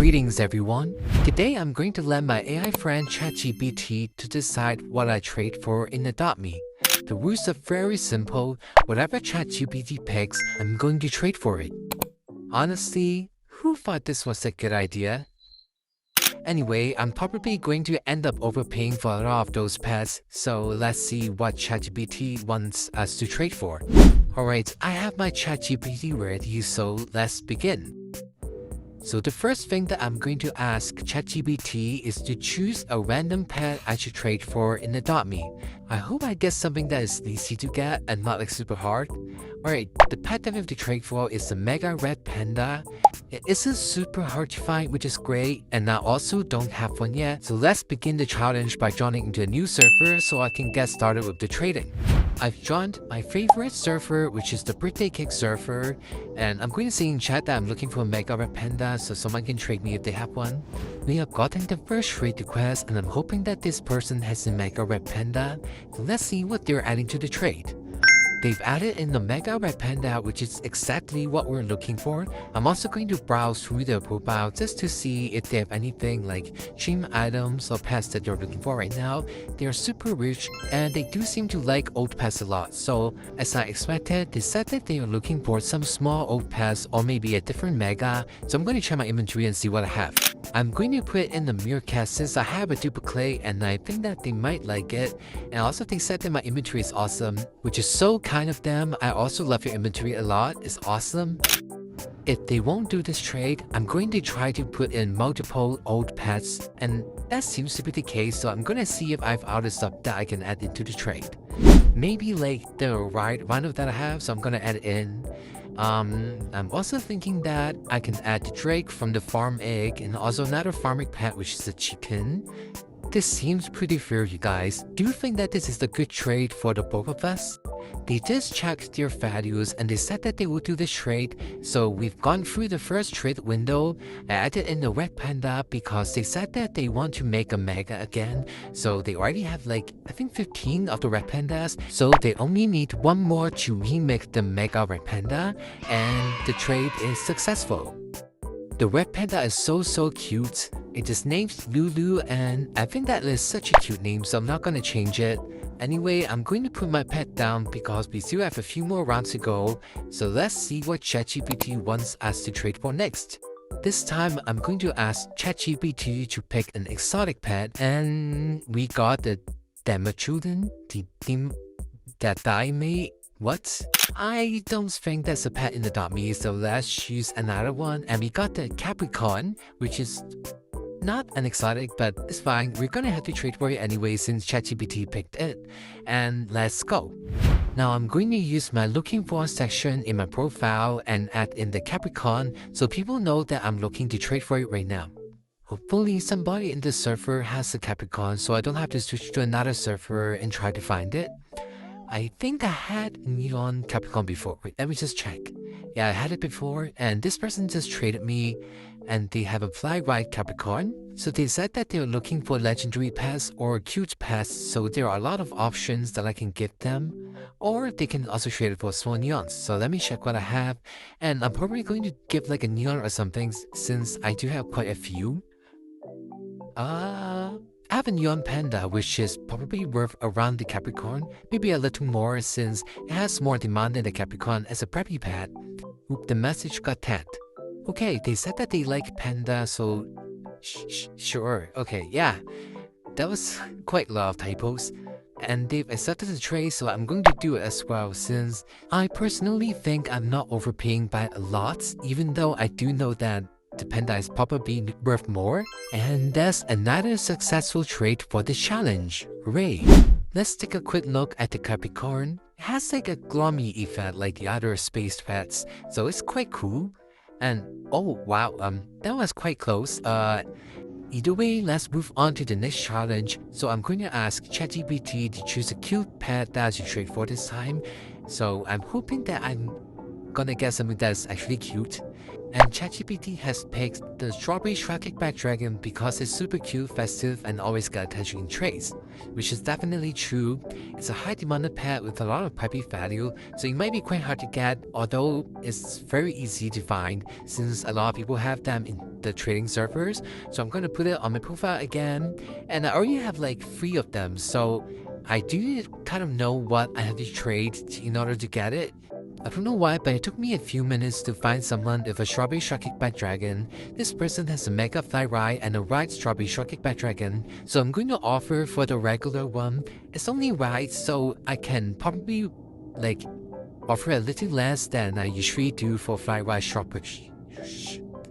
Greetings everyone. Today I'm going to let my AI friend ChatGPT to decide what I trade for in Adopt Me. The rules are very simple. Whatever ChatGPT picks, I'm going to trade for it. Honestly, who thought this was a good idea? Anyway, I'm probably going to end up overpaying for a lot of those pets, so let's see what ChatGPT wants us to trade for. Alright, I have my ChatGPT ready, so let's begin. So the first thing that I'm going to ask ChatGPT is to choose a random pet I should trade for in Adopt Me. I hope I get something that is easy to get and not like super hard. Alright, the pet that we have to trade for is the Mega Red Panda. It isn't super hard to find, which is great, and I also don't have one yet. So let's begin the challenge by joining into a new server so I can get started with the trading. I've joined my favorite server, which is the birthday cake server, and I'm going to say in chat that I'm looking for a Mega Red Panda so someone can trade me if they have one. We have gotten the first trade request and I'm hoping that this person has a Mega Red Panda. So let's see what they're adding to the trade. They've added in the Mega Red Panda, which is exactly what we're looking for. I'm also going to browse through their profile just to see if they have anything like dream items or pets that you're looking for right now. They are super rich and they do seem to like old pets a lot. So as I expected, they said that they are looking for some small old pets or maybe a different Mega. So I'm going to check my inventory and see what I have. I'm going to put in the meerkat since I have a duplicate and I think that they might like it. And also they said that my inventory is awesome, which is so kind of them. I also love your inventory a lot. It's awesome. If they won't do this trade, I'm going to try to put in multiple old pets, and that seems to be the case, so I'm going to see if I've other stuff that I can add into the trade. Maybe like the rhino that I have, so I'm going to add it in. I'm also thinking that I can add the Drake from the farm egg and also another farm egg pet, which is a chicken. This seems pretty fair, you guys. Do you think that this is a good trade for the both of us? They just checked their values and they said that they would do this trade, so we've gone through the first trade window. I added in the Red Panda because they said that they want to make a Mega again, so they already have like I think 15 of the Red Pandas, so they only need one more to remake the Mega Red Panda, and the trade is successful. The Red Panda is so cute. It is named Lulu and I think that is such a cute name, so I'm not gonna change it. Anyway, I'm going to put my pet down because we still have a few more rounds to go, so let's see what ChatGPT wants us to trade for next. This time, I'm going to ask ChatGPT to pick an exotic pet, and we got the Damachudan, that Daime. What? I don't think that's a pet in Adopt Me, so let's choose another one, and we got the Capricorn, which is not an exotic, but it's fine. We're gonna have to trade for it anyway since ChatGPT picked it. And let's go. Now I'm going to use my looking for section in my profile and add in the Capricorn so people know that I'm looking to trade for it right now. Hopefully somebody in this server has a Capricorn so I don't have to switch to another server and try to find it. I think I had Neon Capricorn before. Wait, let me just check. Yeah, I had it before and this person just traded me and they have a fly white Capricorn. So they said that they're looking for legendary pets or cute pets, so there are a lot of options that I can give them. Or they can also trade it for small neons. So let me check what I have, and I'm probably going to give like a neon or something since I do have quite a few. I have a neon panda which is probably worth around the Capricorn, maybe a little more since it has more demand than the Capricorn as a preppy pet. Oop, the message got tagged. Okay, they said that they like panda, so sure. Okay, yeah, that was quite a lot of typos. And they've accepted the trade, so I'm going to do it as well since I personally think I'm not overpaying by a lot, even though I do know that the panda is probably worth more. And that's another successful trade for the challenge. Hooray! Let's take a quick look at the Capricorn. It has like a gloomy effect like the other space pets, so it's quite cool. And oh wow, that was quite close. Either way, let's move on to the next challenge. So I'm going to ask ChatGPT to choose a cute pet that I should trade for this time. So I'm hoping that I'm gonna get something that's actually cute. And ChatGPT has picked the Strawberry Shroud Kickback Dragon because it's super cute, festive, and always got attention in trades, which is definitely true. It's a high demanded pet with a lot of preppy value, so it might be quite hard to get, although it's very easy to find since a lot of people have them in the trading servers. So I'm gonna put it on my profile again, and I already have like 3 of them, so I do kind of know what I have to trade in order to get it. I don't know why, but it took me a few minutes to find someone with a Strawberry Shroud Kickback Dragon. This person has a Mega Fly Ride and a Ride Strawberry Shroud Kickback Dragon, so I'm going to offer for the regular one. It's only right, so I can probably like offer a little less than I usually do for Fly Ride Strawberry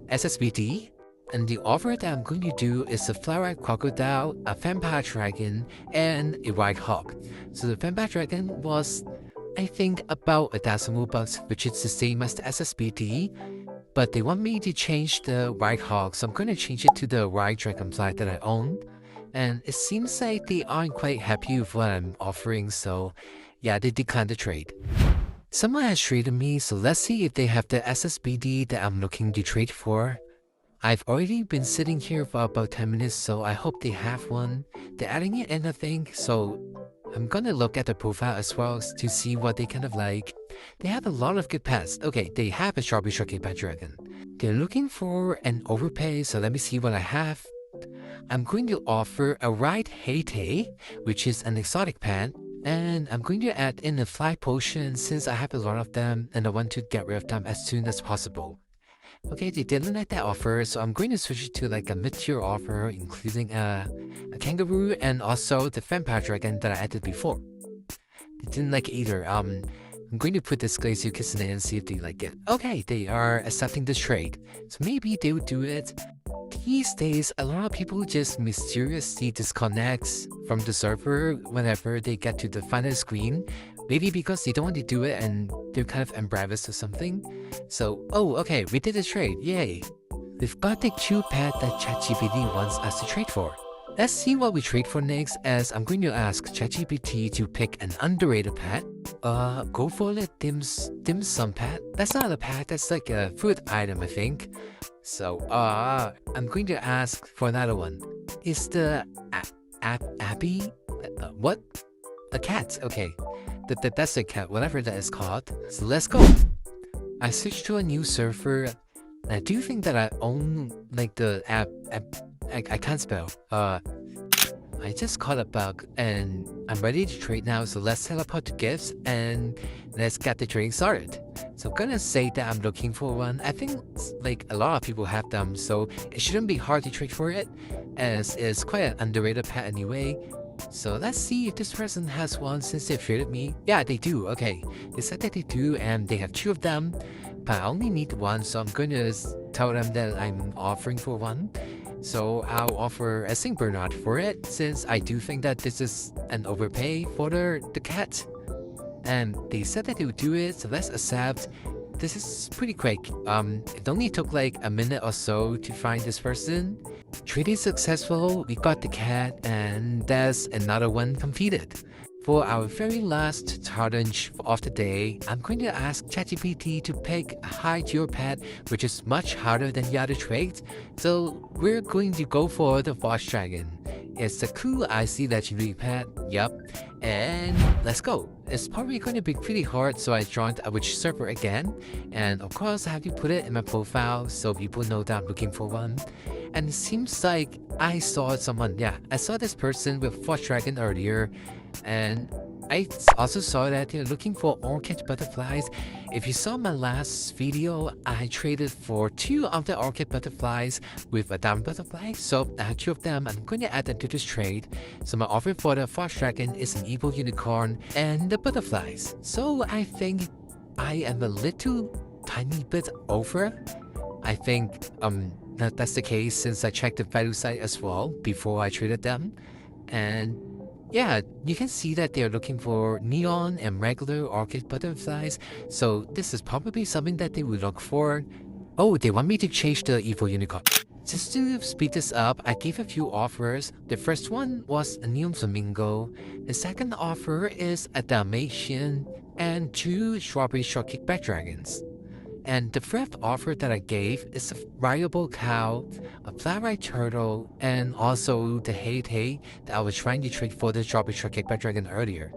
SSBD. And the offer that I'm going to do is a Fly Ride Crocodile, a Vampire Dragon, and a Ride Hawk. So the Vampire Dragon was, I think, about $1,000, which is the same as the SSBD, but they want me to change the Ride Hawk, so I'm going to change it to the Ride Dragonfly that I own. And it seems like they aren't quite happy with what I'm offering, so yeah, they declined the trade. Someone has traded me, so let's see if they have the SSBD that I'm looking to trade for. I've already been sitting here for about 10 minutes, so I hope they have one. They're adding it in, I think, so I'm gonna look at the profile as well to see what they kind of like. They have a lot of good pets. Okay, they have a Strawberry Shroud Kickback Dragon. They're looking for an overpay, so let me see what I have. I'm going to offer a Ride Hate, which is an exotic pet, and I'm going to add in a Fly Potion since I have a lot of them and I want to get rid of them as soon as possible. Okay, they didn't like that offer, so I'm going to switch it to like a mid-tier offer, including a kangaroo and also the Vampire Dragon that I added before. They didn't like it either. I'm going to put this glaze kiss in it and see if they like it. Okay, they are accepting this trade, so maybe they would do it. These days, a lot of people just mysteriously disconnect from the server whenever they get to the final screen. Maybe because they don't want to do it and they're kind of embarrassed or something. So, oh, okay, we did a trade, yay! We've got the cute pet that ChatGPT wants us to trade for. Let's see what we trade for next, as I'm going to ask ChatGPT to pick an underrated pet. Go for the dim sum pet. That's not a pet, that's like a food item, I think. So, I'm going to ask for another one. Is the Abby? What? A cat, okay. That's a cat, whatever that is called. So let's go. I switched to a new server. I do think that I own like the app. I can't spell. I just caught a bug and I'm ready to trade now. So let's teleport to gifts and let's get the trading started. So I'm gonna say that I'm looking for one. I think like a lot of people have them, so it shouldn't be hard to trade for it, as it's quite an underrated pet anyway. So let's see if this person has one since they've traded me. Yeah, they do. Okay, they said that they do and they have 2 of them, but I only need 1, so I'm going to tell them that I'm offering for 1. So I'll offer a St. Bernard for it, since I do think that this is an overpay for the cat. And they said that they would do it, so let's accept. This is pretty quick. It only took like a minute or so to find this person. Trade is successful, we got the cat, and there's another one completed. For our very last challenge of the day, I'm going to ask ChatGPT to pick a high-tier pet, which is much harder than the other trades. So we're going to go for the Fox Dragon. It's a cool IC legendary pet, yup, and let's go. It's probably going to be pretty hard, so I joined a witch server again, and of course I have to put it in my profile so people know that I'm looking for one. And it seems like I saw someone, yeah, I saw this person with Fox Dragon earlier, and I also saw that they're looking for orchid butterflies. If you saw my last video, I traded for 2 of the orchid butterflies with a diamond butterfly, so I have 2 of them. I'm going to add them to this trade. So my offer for the Fox Dragon is an evil unicorn and the butterflies. So I think I am a little tiny bit over. I think that's the case since I checked the value site as well before I traded them. And yeah, you can see that they're looking for neon and regular orchid butterflies, so this is probably something that they will look for. Oh, they want me to change the evil unicorn. Just to speed this up, I gave a few offers. The first one was a neon flamingo. The second offer is a Dalmatian and 2 Strawberry Shroud Kickback Dragons. And the fifth offer that I gave is a variable cow, a flat-right turtle, and also the hay that I was trying to trade for the strawberry shortcake by dragon earlier.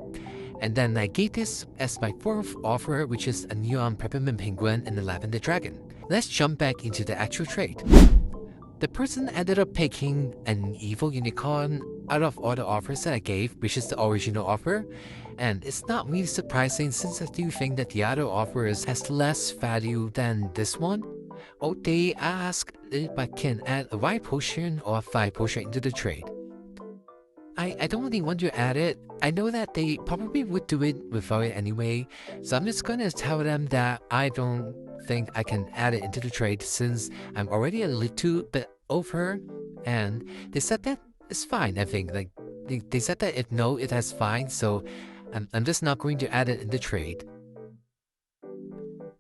And then I gave this as my fourth offer, which is a neon peppermint penguin and a lavender dragon. Let's jump back into the actual trade. The person ended up picking an evil unicorn out of all the offers that I gave, which is the original offer. And it's not really surprising since I do think that the other offers has less value than this one. Oh, they ask if I can add a white potion or a fire potion into the trade. I don't really want to add it. I know that they probably would do it without it anyway, so I'm just gonna tell them that I don't think I can add it into the trade since I'm already a little bit over, and they said that it's fine. I think like they said that if no, that's fine, so I'm just not going to add it in the trade.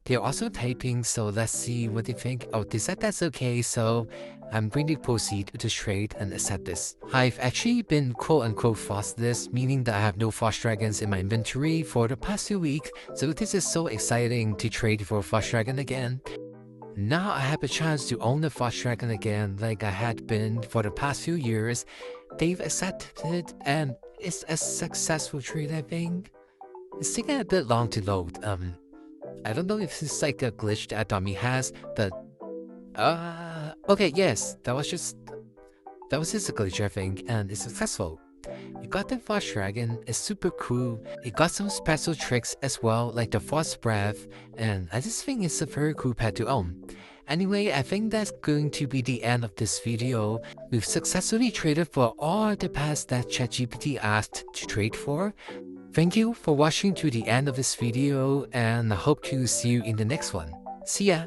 They're also typing, so let's see what they think. Oh, they said that's okay, so I'm going to proceed to trade and accept this. I've actually been quote-unquote frostless, meaning that I have no frost dragons in my inventory for the past 2 weeks, so this is so exciting to trade for a frost dragon again. Now I have a chance to own a frost dragon again like I had been for the past few years. They've accepted it, and it's a successful trade, I think. It's taking a bit long to load. I don't know if it's like a glitch that Adomi has, but okay, yes, that was just a glitch, I think, and it's successful. You got the Frost Dragon, it's super cool. It got some special tricks as well, like the Frost Breath, and I just think it's a very cool pet to own. Anyway, I think that's going to be the end of this video. We've successfully traded for all the pets that ChatGPT asked to trade for. Thank you for watching to the end of this video, and I hope to see you in the next one. See ya!